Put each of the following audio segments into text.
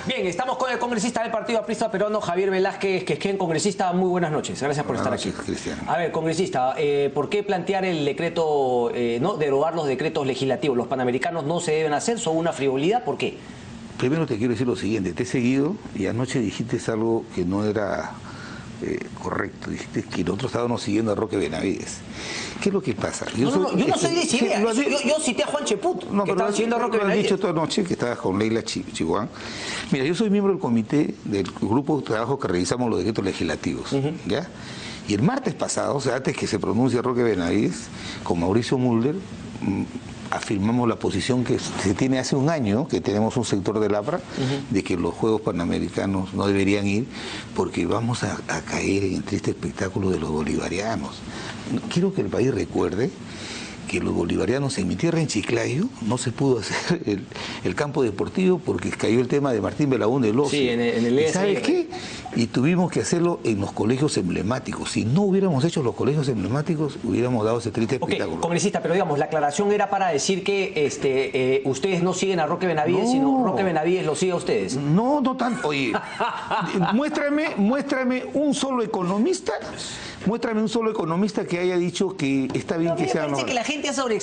Bien, estamos con el congresista del Partido Aprista Peruano, Javier Velázquez Quesquén. Congresista, muy buenas noches. Gracias por estar aquí. Cristian. A ver, congresista, ¿por qué plantear el decreto, no derogar los decretos legislativos? Los panamericanos no se deben hacer, son una frivolidad. ¿Por qué? Primero te quiero decir lo siguiente, te he seguido y anoche dijiste algo que no era correcto. Dijiste que nosotros estábamos siguiendo a Roque Benavides. ¿Qué es lo que pasa? Yo no soy de esa idea. Yo cité a Juan Cheput, que estaba siguiendo a Roque Benavides. Lo has dicho toda noche, que estabas con Leila Chihuán. Mira, yo soy miembro del comité del grupo de trabajo que revisamos los decretos legislativos. ¿Ya? Y el martes pasado, o sea, antes que se pronuncie Roque Benavides, con Mauricio Mulder, afirmamos la posición que se tiene hace un año, que tenemos un sector del APRA, de que los Juegos Panamericanos no deberían ir porque vamos a caer en el triste espectáculo de los bolivarianos. Quiero que el país recuerde que los bolivarianos en mi tierra, en Chiclayo, no se pudo hacer el campo deportivo porque cayó el tema de Martín Belaúnde del ocio. Sí, en el ¿Y sabes qué? Y tuvimos que hacerlo en los colegios emblemáticos. Si no hubiéramos hecho los colegios emblemáticos, hubiéramos dado ese triste espectáculo. Congresista, pero digamos, la aclaración era para decir que ustedes no siguen a Roque Benavides, sino Roque Benavides lo sigue a ustedes. No, no tanto. Oye, muéstrame un solo economista. Muéstrame un solo economista que haya dicho que está bien que sea... Parece que la gente ha sobre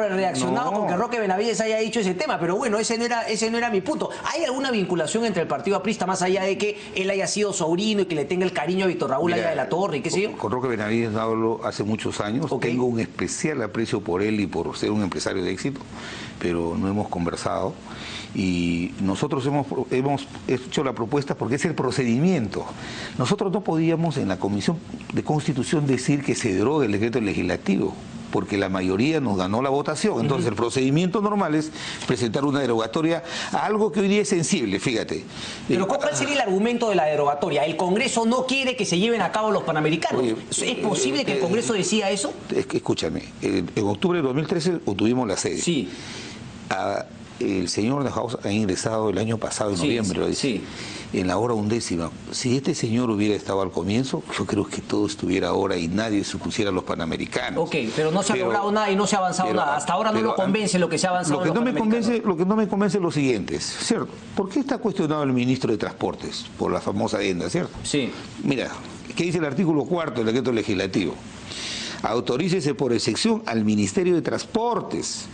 reaccionado con que Roque Benavides haya dicho ese tema, pero bueno, ese no era mi punto. ¿Hay alguna vinculación entre el Partido Aprista más allá de que él haya sido sobrino y que le tenga el cariño a Víctor Raúl Aya de la Torre y qué sé yo? Con Roque Benavides hablo hace muchos años. Tengo un especial aprecio por él y por ser un empresario de éxito, pero no hemos conversado. Y nosotros hemos hecho la propuesta porque es el procedimiento. Nosotros no podíamos en la Comisión de Constitución decir que se derogue el decreto legislativo, porque la mayoría nos ganó la votación. Entonces el procedimiento normal es presentar una derogatoria a algo que hoy día es sensible, fíjate. Pero ¿cuál sería el argumento de la derogatoria? ¿El Congreso no quiere que se lleven a cabo los Panamericanos? Oye, ¿es posible que el Congreso decida eso? Escúchame, en octubre de 2013 obtuvimos la sede. Sí. El señor Nejaus ha ingresado el año pasado, en noviembre, lo dice, en la hora 11ª. Si este señor hubiera estado al comienzo, yo creo que todo estuviera ahora y nadie se opusiera a los Panamericanos. Ok, pero no se ha logrado nada y no se ha avanzado nada. Hasta ahora no lo convence lo que se ha avanzado en los Panamericanos. Lo que no me convence es lo siguiente, ¿cierto? ¿Por qué está cuestionado el ministro de Transportes? Por la famosa adenda, ¿cierto? Sí. Mira, ¿qué dice el artículo 4 del decreto legislativo? Autorícese por excepción al Ministerio de Transportes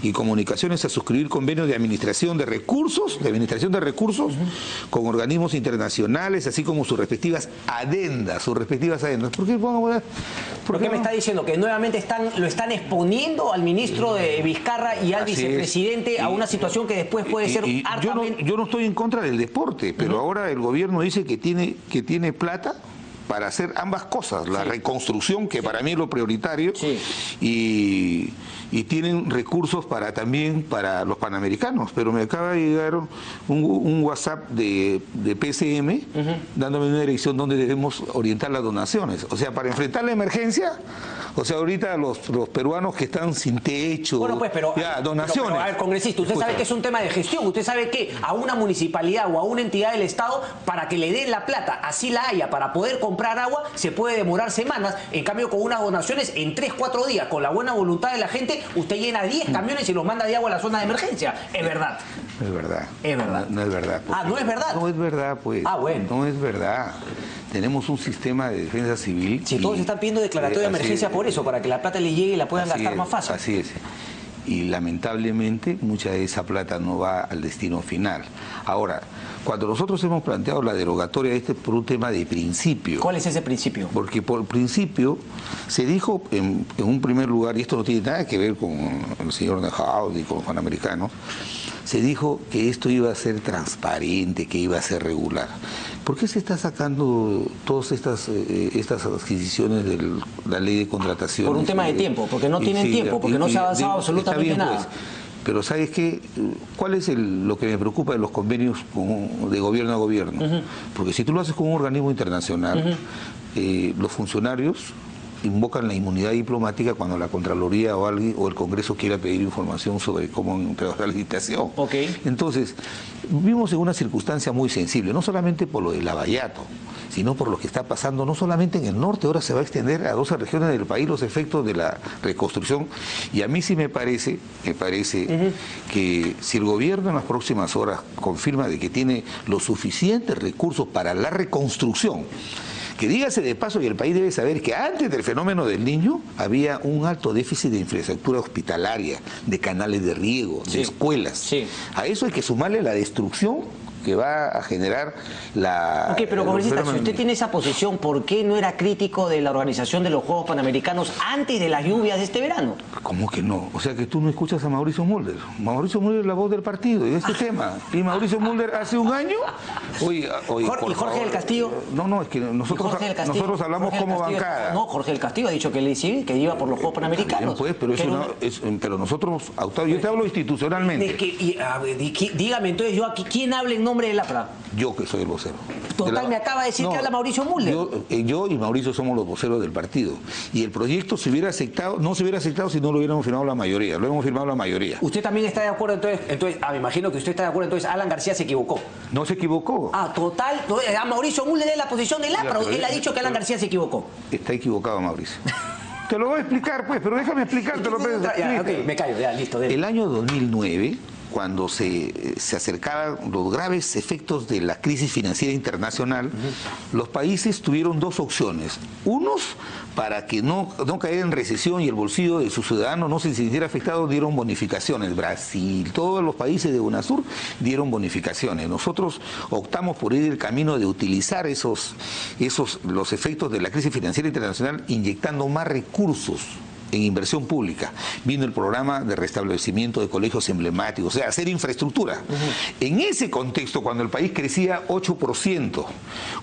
y Comunicaciones a suscribir convenios de administración de recursos, con organismos internacionales, así como sus respectivas adendas, ¿Por qué me está diciendo que nuevamente lo están exponiendo al ministro de Vizcarra y al vicepresidente a una situación que después puede ser hartamente... Yo no estoy en contra del deporte, pero ahora el gobierno dice que tiene plata para hacer ambas cosas, la reconstrucción, que para mí es lo prioritario, y tienen recursos también para los Panamericanos. Pero me acaba de llegar un WhatsApp de PCM dándome una dirección donde debemos orientar las donaciones. O sea, para enfrentar la emergencia, o sea, ahorita los peruanos que están sin techo, donaciones. Pero, a ver, congresista, usted sabe que es un tema de gestión. Usted sabe que a una municipalidad o a una entidad del Estado, para que le den la plata, así la haya, para poder comprar agua, se puede demorar semanas. En cambio, con unas donaciones, en 3-4 días, con la buena voluntad de la gente, usted llena 10 camiones y los manda de agua a la zona de emergencia. Es verdad. No es verdad. Es verdad. No es verdad. ¿No es verdad? No es verdad, pues. Bueno. No es verdad. Tenemos un sistema de defensa civil. Si todos están pidiendo declaratoria de emergencia por eso, para que la plata les llegue y la puedan gastar más fácil. Así es. Y lamentablemente mucha de esa plata no va al destino final. Ahora, cuando nosotros hemos planteado la derogatoria por un tema de principio. ¿Cuál es ese principio? Porque por principio se dijo en un primer lugar, y esto no tiene nada que ver con el señor Nejaus y con los Panamericanos, se dijo que esto iba a ser transparente, que iba a ser regular. ¿Por qué se está sacando todas estas adquisiciones de la ley de contratación? Por un tema de tiempo, porque no tienen tiempo, porque no se ha avanzado absolutamente nada. Pues, pero ¿sabes qué? ¿Cuál es lo que me preocupa de los convenios de gobierno a gobierno? Porque si tú lo haces con un organismo internacional, los funcionarios invocan la inmunidad diplomática cuando la Contraloría o alguien o el Congreso quiera pedir información sobre cómo entregar la licitación. Entonces, vivimos en una circunstancia muy sensible, no solamente por lo del Lavallato, sino por lo que está pasando no solamente en el norte, ahora se va a extender a 12 regiones del país los efectos de la reconstrucción. Y a mí sí me parece que si el gobierno en las próximas horas confirma de que tiene los suficientes recursos para la reconstrucción, que dígase de paso, y el país debe saber que antes del fenómeno del Niño había un alto déficit de infraestructura hospitalaria, de canales de riego, de escuelas. A eso hay que sumarle la destrucción que va a generar la... pero congresista, si usted tiene esa posición, ¿por qué no era crítico de la organización de los Juegos Panamericanos antes de las lluvias de este verano? ¿Cómo que no? O sea que tú no escuchas a Mauricio Mulder. Mauricio Mulder es la voz del partido y de este tema. Y Mauricio Mulder hace un año... ¿Y Jorge del Castillo? No, es que nosotros hablamos como bancada. No, Jorge del Castillo ha dicho que él sí, que iba por los Juegos Panamericanos. Pues, pero nosotros, Octavio, yo te hablo institucionalmente. Dígame entonces, yo aquí, ¿quién habla en nombre del APRA? Yo, que soy el vocero. Me acaba de decir que habla Mauricio Mulder. Yo y Mauricio somos los voceros del partido. Y el proyecto se hubiera aceptado, no se hubiera aceptado si no lo hubiéramos firmado la mayoría. Lo hemos firmado la mayoría. ¿Usted también está de acuerdo entonces? Me imagino que usted está de acuerdo, entonces Alan García se equivocó. No se equivocó. Total. Mauricio Mulder es la posición del APRA. Él ha dicho que Alan García se equivocó. Está equivocado, Mauricio. Te lo voy a explicar, pues, pero déjame explicártelo. Me callo, ya, listo. El año 2009... cuando se acercaban los graves efectos de la crisis financiera internacional, los países tuvieron dos opciones. Unos, para que no caer en recesión y el bolsillo de sus ciudadanos no se sintiera afectado, dieron bonificaciones. Brasil, todos los países de UNASUR dieron bonificaciones. Nosotros optamos por ir el camino de utilizar los efectos de la crisis financiera internacional inyectando más recursos en inversión pública. Vino el programa de restablecimiento de colegios emblemáticos, o sea, hacer infraestructura. En ese contexto, cuando el país crecía 8%,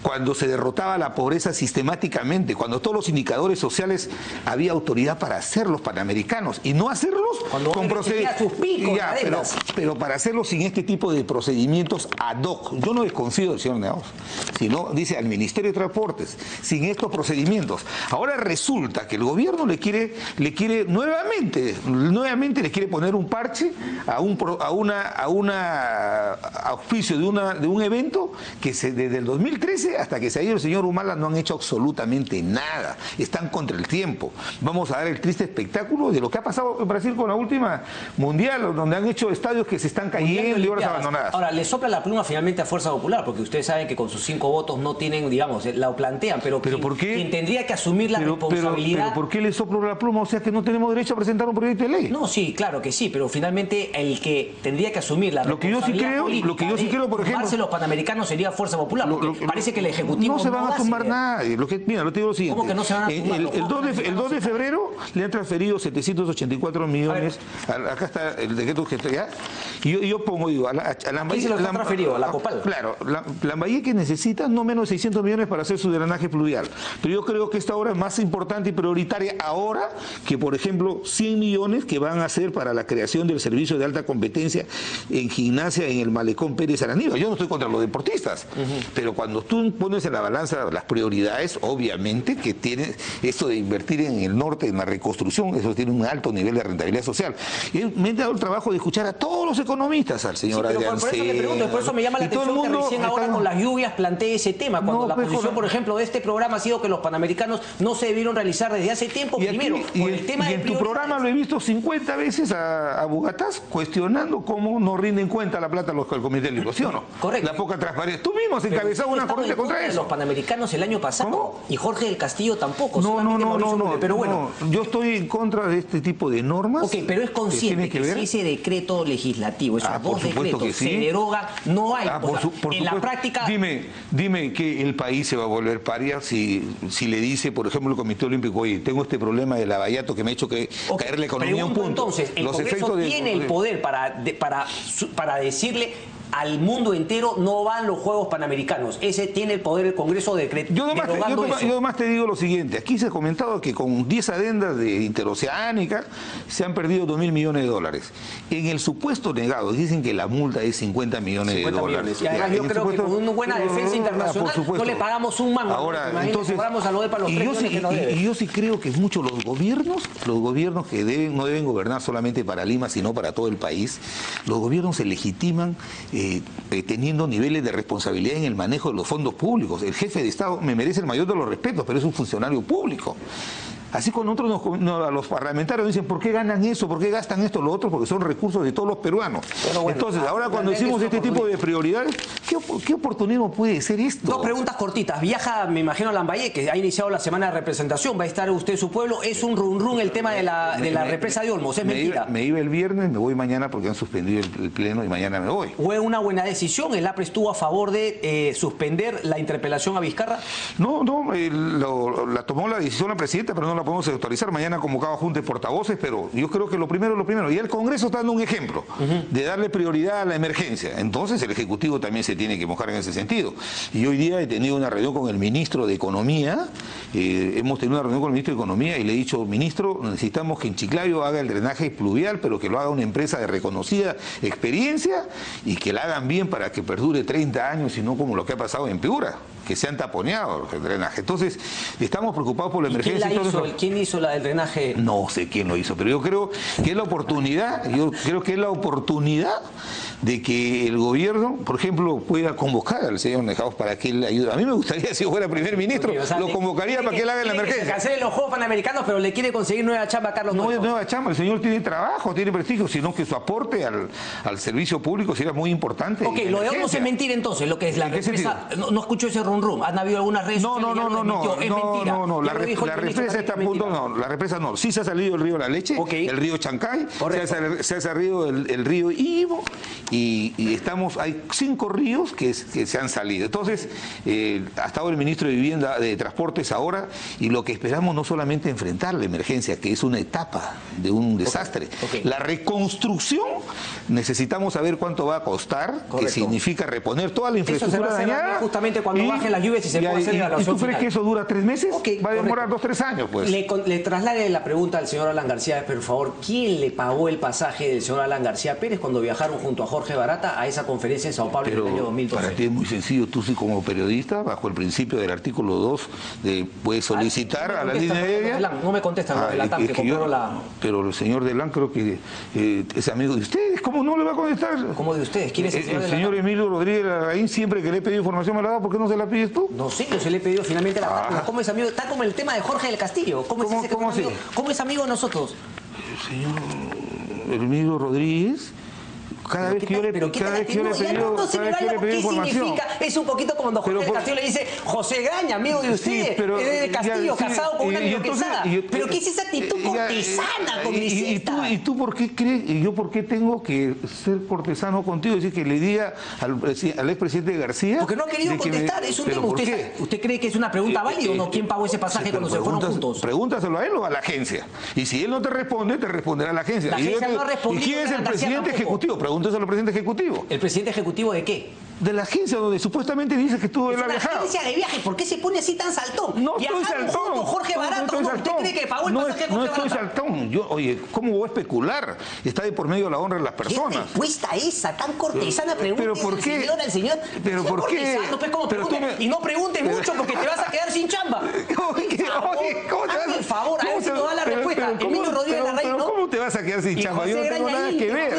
cuando se derrotaba la pobreza sistemáticamente, cuando todos los indicadores sociales había autoridad para hacer los panamericanos y no hacerlos con procedimientos, pero para hacerlos sin este tipo de procedimientos ad hoc. Yo no desconfío del señor Neaus, sino, dice, al Ministerio de Transportes, sin estos procedimientos. Ahora resulta que el gobierno le quiere nuevamente le quiere poner un parche a un auspicio de un evento que desde el 2013 hasta que se ha ido el señor Humala no han hecho absolutamente nada. Están contra el tiempo. Vamos a dar el triste espectáculo de lo que ha pasado en Brasil con la última mundial, donde han hecho estadios que se están cayendo y obras abandonadas. Ahora, le sopla la pluma finalmente a Fuerza Popular, porque ustedes saben que con sus 5 votos no tienen, digamos, la plantean, pero ¿por qué? Quien tendría que asumir la responsabilidad... Pero ¿por qué le soplo la pluma? O sea que no tenemos derecho a presentar un proyecto de ley. No, sí, claro que sí, pero finalmente el que tendría que asumir la responsabilidad por ejemplo, los panamericanos sería Fuerza Popular, porque parece que el Ejecutivo no se van a tumbar nadie. Mira, lo te digo lo siguiente. ¿Cómo que no se van a tumbar? El 2 de febrero le han transferido 784 millones. Acá está el decreto que está ya. Y yo pongo, digo, a Lambayeque. ¿Quién se lo han transferido? ¿A la Copal? Claro, Lambayeque necesita no menos de 600 millones para hacer su drenaje fluvial. Pero yo creo que esta obra es más importante y prioritaria ahora que, por ejemplo, 100 millones que van a ser para la creación del servicio de alta competencia en gimnasia en el Malecón Pérez Araníbal. Yo no estoy contra los deportistas, pero cuando tú pones en la balanza las prioridades, obviamente que tiene esto de invertir en el norte, en la reconstrucción, eso tiene un alto nivel de rentabilidad social. Y me he dado el trabajo de escuchar a todos los economistas, al señor Adrián. Por eso le pregunto, por eso me llama la atención que recién ahora con las lluvias plantee ese tema, cuando la posición, por ejemplo, de este programa ha sido que los panamericanos no se debieron realizar desde hace tiempo, primero, por el tema de tu programa lo he visto 50 veces a Bugatás cuestionando cómo no rinden cuenta la plata al Comité Olímpico, ¿sí o no? Correcto. La poca transparencia. Tú mismo has encabezado una corriente contra eso. Los panamericanos el año pasado. ¿Cómo? Y Jorge del Castillo tampoco. No. Pero bueno. Yo estoy en contra de este tipo de normas. Ok, pero es consciente que si ese decreto legislativo, esos dos decretos se derogan, no hay. En la práctica... Dime que el país se va a volver paria si le dice, por ejemplo, el Comité Olímpico, oye, tengo este problema de Lavallato que me ha hecho caer la economía un punto. Entonces, el Congreso tiene el poder para decirle al mundo entero no van los Juegos Panamericanos. Ese tiene el poder el Congreso de decreto. Yo además te digo lo siguiente, aquí se ha comentado que con 10 adendas de interoceánica se han perdido 2.000 millones de dólares. En el supuesto negado dicen que la multa es 50 millones de dólares. Y además yo creo que con una buena defensa internacional no le pagamos un mango. Ahora, entonces, a lo de para los y yo sí creo que mucho los gobiernos que no deben gobernar solamente para Lima, sino para todo el país, los gobiernos se legitiman teniendo niveles de responsabilidad en el manejo de los fondos públicos. El jefe de Estado me merece el mayor de los respetos, pero es un funcionario público. Así cuando nosotros a los parlamentarios dicen, ¿por qué ganan eso? ¿Por qué gastan esto, lo otro? Porque son recursos de todos los peruanos. Bueno, entonces, ahora cuando decimos este tipo de prioridades, ¿qué oportunismo puede ser esto? Dos preguntas cortitas. Viaja, me imagino, a Lambaye, que ha iniciado la semana de representación. Va a estar usted en su pueblo. Es un run el tema de la represa de Olmos. Es mentira. Me iba el viernes, me voy mañana porque han suspendido el pleno y mañana me voy. ¿Fue una buena decisión? ¿El APRE estuvo a favor de suspender la interpelación a Vizcarra? No, la tomó la decisión la presidenta, pero no la podemos autorizar. Mañana convocaba junta de portavoces, pero yo creo que lo primero. Y el Congreso está dando un ejemplo de darle prioridad a la emergencia. Entonces el Ejecutivo también se tiene que mojar en ese sentido. Y hoy día he tenido una reunión con el ministro de Economía, hemos tenido una reunión con el ministro de Economía y le he dicho, ministro, necesitamos que en Chiclayo haga el drenaje pluvial, pero que lo haga una empresa de reconocida experiencia y que la hagan bien para que perdure 30 años y no como lo que ha pasado en Piura, que se han taponeado el drenaje. Entonces, estamos preocupados por la emergencia. ¿Quién hizo la del drenaje? No sé quién lo hizo, pero yo creo que es la oportunidad, de que el gobierno, por ejemplo, pueda convocar al señor Nejados para que él ayude. A mí me gustaría, si fuera primer ministro, lo convocaría para que él haga la emergencia. Se cancelen los Juegos Panamericanos, pero le quiere conseguir nueva chamba a Carlos Novo. No, nueva chamba, el señor tiene trabajo, tiene prestigio, sino que su aporte al servicio público sería muy importante. Ok, lo de Olmos es mentira entonces, lo que es la represa. No escucho ese rum. ¿Han habido algunas redes sociales? No, la represa está a punto, la represa no. Sí se ha salido el río La Leche, el río Chancay, se ha salido el río Ibo y hay 5 ríos que se han salido. Entonces, ha estado el ministro de Vivienda, de Transportes ahora, y lo que esperamos no solamente enfrentar la emergencia, que es una etapa de un desastre. La reconstrucción, necesitamos saber cuánto va a costar, que significa reponer toda la infraestructura dañada. Justamente cuando bajen las lluvias y se puede hacer la evaluación. ¿Y tú crees que eso dura 3 meses? Va a demorar 2 o 3 años, pues. Le traslade la pregunta al señor Alan García, por favor, ¿quién le pagó el pasaje del señor Alan García Pérez cuando viajaron junto a Jorge Barata a esa conferencia en Sao Paulo en el año 2012? Para ti es muy sencillo, tú sí como periodista, bajo el principio del artículo 2, puedes solicitar a la línea aérea. No me contesta de la TAM que compró la... Pero el señor Delán creo que es amigo de ustedes, ¿cómo no le va a contestar? ¿Cómo de ustedes? ¿Quién es el señor Emilio Rodríguez Larraín, siempre que le he pedido información me la ha dado, ¿por qué no se la pides tú? No sé, yo se le he pedido finalmente la TAM. ¿Cómo es amigo? Está como el tema de Jorge del Castillo. ¿Cómo es amigo de nosotros? Señor Emilio Rodríguez, cada vez que yo le he pedido información. Es un poquito como cuando Jorge del Castillo le dice, José Graña, amigo de ustedes, es de Castillo, casado con una Quesada. Pero ¿qué es esa actitud cortesana, congresista? ¿Y tú por qué crees, y yo por qué tengo que ser cortesano contigo? Es decir, que le diga al expresidente García... Porque no ha querido contestar, es un tema. ¿Usted cree que es una pregunta válida o no? ¿Quién pagó ese pasaje cuando se fueron juntos? Pregúntaselo a él o a la agencia. Y si él no te responde, te responderá la agencia. La agencia no ha respondido. ¿Y quién es el presidente ejecutivo? Pregúntaselo al presidente ejecutivo. ¿El presidente ejecutivo de qué? De la agencia donde supuestamente dice que estuvo en la viajada. Agencia de viaje, ¿por qué se pone así tan saltón? No estoy saltón. Jorge Barato, ¿usted cree que pagó el pasaje Jorge Barato? No estoy saltón. Oye, ¿cómo voy a especular? Está de por medio de la honra de las personas. ¿Qué respuesta esa tan cortesana? ¿Pero por qué? Señor, ¿Pero por qué? Y no pregunte mucho porque te vas a quedar sin chamba. Hazme el favor, a ver si nos da la respuesta. Emilio Rodríguez Larraín, ¿no? ¿Cómo te vas a quedar sin chamba? Yo no tengo nada que ver.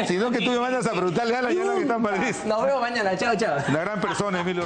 Sino que tú me mandas a preguntarle a la que está en Madrid. Nos vemos mañana. Chao, chao. Una gran persona, Emilio.